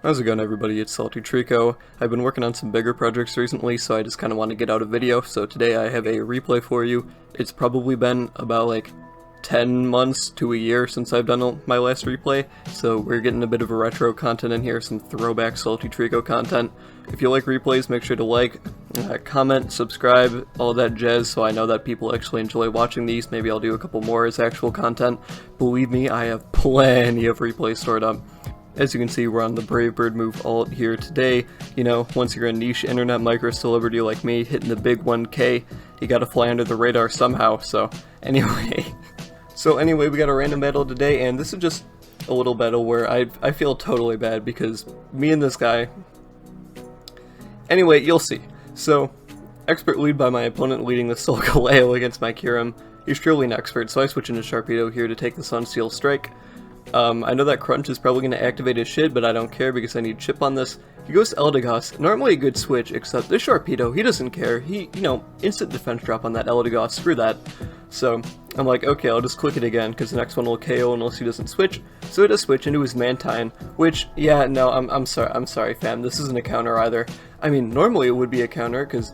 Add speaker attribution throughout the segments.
Speaker 1: How's it going, everybody? It's SaltyTreecko. I've been working on some bigger projects recently, so I just kind of want to get out a video. So today I have a replay for you. It's probably been about like 10 months to a year since I've done my last replay, so we're getting a bit of a retro content in here, some throwback SaltyTreecko content. If you like replays, make sure to like, comment, subscribe, all that jazz, so I know that people actually enjoy watching these. Maybe I'll do a couple more as actual content. Believe me, I have plenty of replays stored up. As you can see, we're on the Brave Bird Move alt here today. You know, once you're a niche internet micro celebrity like me, hitting the big 1K, you gotta fly under the radar somehow, so anyway. We got a random battle today, and this is just a little battle where I feel totally bad because me and this guy... Anyway, you'll see. So, expert lead by my opponent leading the Solgaleo against my Kyurem. He's truly an expert, so I switch into Sharpedo here to take the Sunsteel Strike. I know that Crunch is probably going to activate his shit, but I don't care because I need Chip on this. He goes to Eldegoss, normally a good switch, except this Sharpedo, he doesn't care. He, instant defense drop on that Eldegoss, screw that. So, I'm like, okay, I'll just click it again, because the next one will KO unless he doesn't switch. So it does switch into his Mantine, which, yeah, no, I'm sorry fam, this isn't a counter either. I mean, normally it would be a counter, because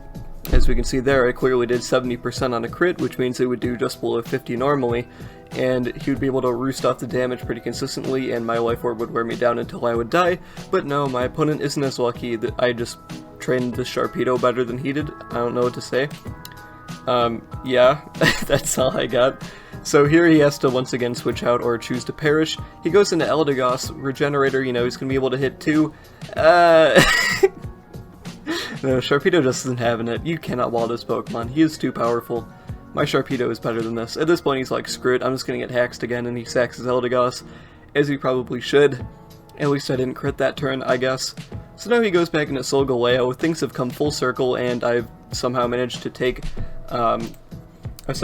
Speaker 1: as we can see there, I clearly did 70% on a crit, which means it would do just below 50 normally, and he would be able to roost off the damage pretty consistently, and my Life Orb would wear me down until I would die. But no, my opponent isn't as lucky. That I just trained the Sharpedo better than he did. I don't know what to say. Yeah, that's all I got. So here he has to once again switch out or choose to perish. He goes into Eldegoss, Regenerator, he's going to be able to hit 2. No, Sharpedo just isn't having it. You cannot wall this Pokemon. He is too powerful. My Sharpedo is better than this. At this point, he's like, screw it, I'm just gonna get Haxed again, and he sacks his Eldegoss, as he probably should. At least I didn't crit that turn, I guess. So now he goes back into Solgaleo. Things have come full circle, and I've somehow managed to take, both his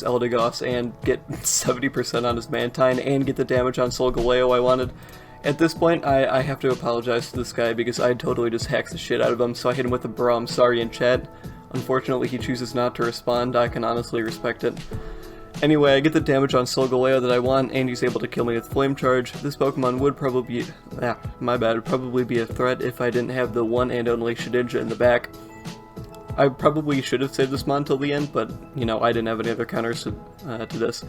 Speaker 1: Eldegoss and get 70% on his Mantine, and get the damage on Solgaleo I wanted. At this point, I have to apologize to this guy because I totally just hacked the shit out of him, so I hit him with a bro, I'm sorry in chat. Unfortunately, he chooses not to respond. I can honestly respect it. Anyway, I get the damage on Solgaleo that I want, and he's able to kill me with Flame Charge. This Pokemon would probably be a threat if I didn't have the one and only Shedinja in the back. I probably should have saved this Mon till the end, but, I didn't have any other counters to this.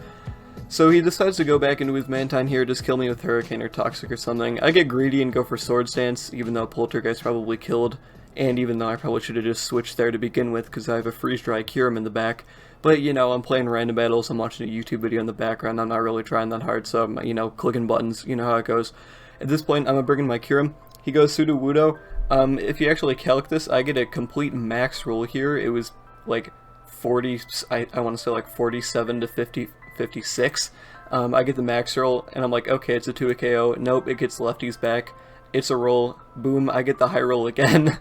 Speaker 1: So he decides to go back into his Mantine here, just kill me with Hurricane or Toxic or something. I get greedy and go for Swords Dance, even though Poltergeist probably killed, and even though I probably should have just switched there to begin with, because I have a Freeze-Dry Kyurem in the back. But, I'm playing random battles, I'm watching a YouTube video in the background, I'm not really trying that hard, so I'm, clicking buttons, you know how it goes. At this point, I'm bringing my Kyurem. He goes Sudowoodo. If you actually calc this, I get a complete max roll here. It was, like, 40, I want to say, like, 47 to 56. I get the max roll, and I'm like, okay, it's a 2 KO. Nope, it gets lefties back. It's a roll. Boom, I get the high roll again.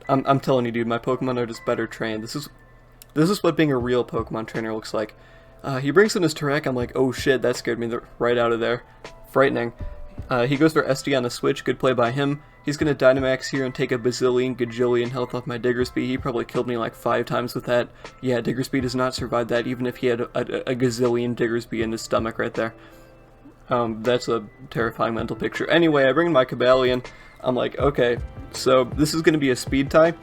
Speaker 1: I'm telling you, dude, my Pokemon are just better trained. This is what being a real Pokemon trainer looks like. He brings in his Turek, I'm like, oh shit, that scared me right out of there. Frightening. He goes for SD on a switch, good play by him. He's gonna Dynamax here and take a gajillion health off my Diggersby. He probably killed me like 5 times with that. Yeah, Diggersby does not survive that, even if he had a gazillion Diggersby in his stomach right there. That's a terrifying mental picture. Anyway, I bring in my Cobalion. I'm like, okay, so this is gonna be a speed tie.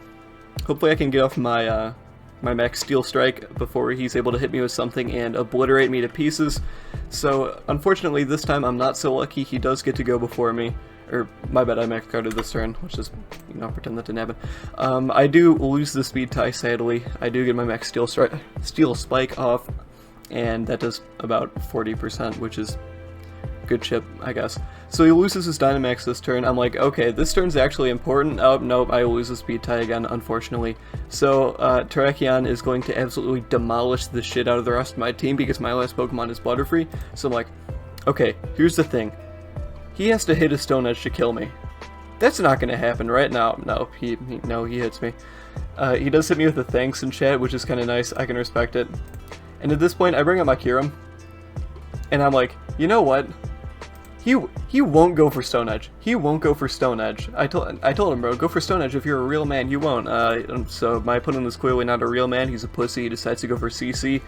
Speaker 1: Hopefully I can get off my, my Max Steel Strike before he's able to hit me with something and obliterate me to pieces. So, unfortunately, this time I'm not so lucky. He does get to go before me. Or, my bad, I max guarded this turn. Let's just, pretend that didn't happen. I do lose the speed tie, sadly. I do get my Max Steel Spike off, and that does about 40%, which is good chip, I guess. So he loses his Dynamax this turn. I'm like, okay, this turn's actually important. Oh, nope, I lose the speed tie again, unfortunately. So, Terrakion is going to absolutely demolish the shit out of the rest of my team because my last Pokemon is Butterfree. So I'm like, okay, here's the thing. He has to hit a Stone Edge to kill me. That's not gonna happen, right? No, he hits me. He does hit me with a thanks in chat, which is kind of nice. I can respect it. And at this point, I bring up my Kyurem. And I'm like, you know what? He won't go for Stone Edge. He won't go for Stone Edge. I told him, bro, go for Stone Edge. If you're a real man, you won't. So my opponent is clearly not a real man. He's a pussy. He decides to go for CC.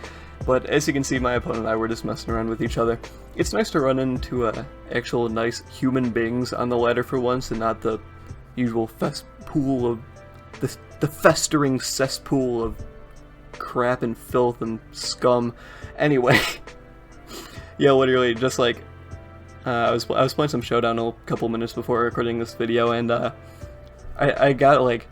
Speaker 1: But as you can see, my opponent and I were just messing around with each other. It's nice to run into actual nice human beings on the ladder for once, and not the usual pool of the festering cesspool of crap and filth and scum. Anyway, yeah, literally just like. I was playing some Showdown a couple minutes before recording this video, and I got like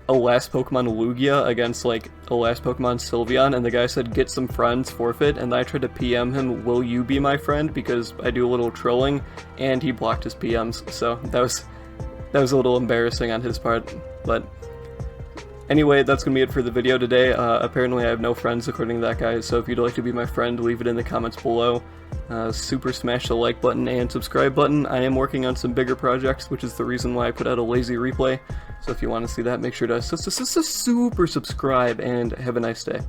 Speaker 1: a last Pokemon Lugia against like a last Pokemon Sylveon, and the guy said get some friends, forfeit, and then I tried to PM him, will you be my friend, because I do a little trolling, and he blocked his PMs, so that was a little embarrassing on his part. But anyway, that's gonna be it for the video today. Apparently I have no friends according to that guy, so if you'd like to be my friend, leave it in the comments below. Super smash the like button and subscribe button. I am working on some bigger projects, which is the reason why I put out a lazy replay. So if you want to see that, make sure to super subscribe, and have a nice day.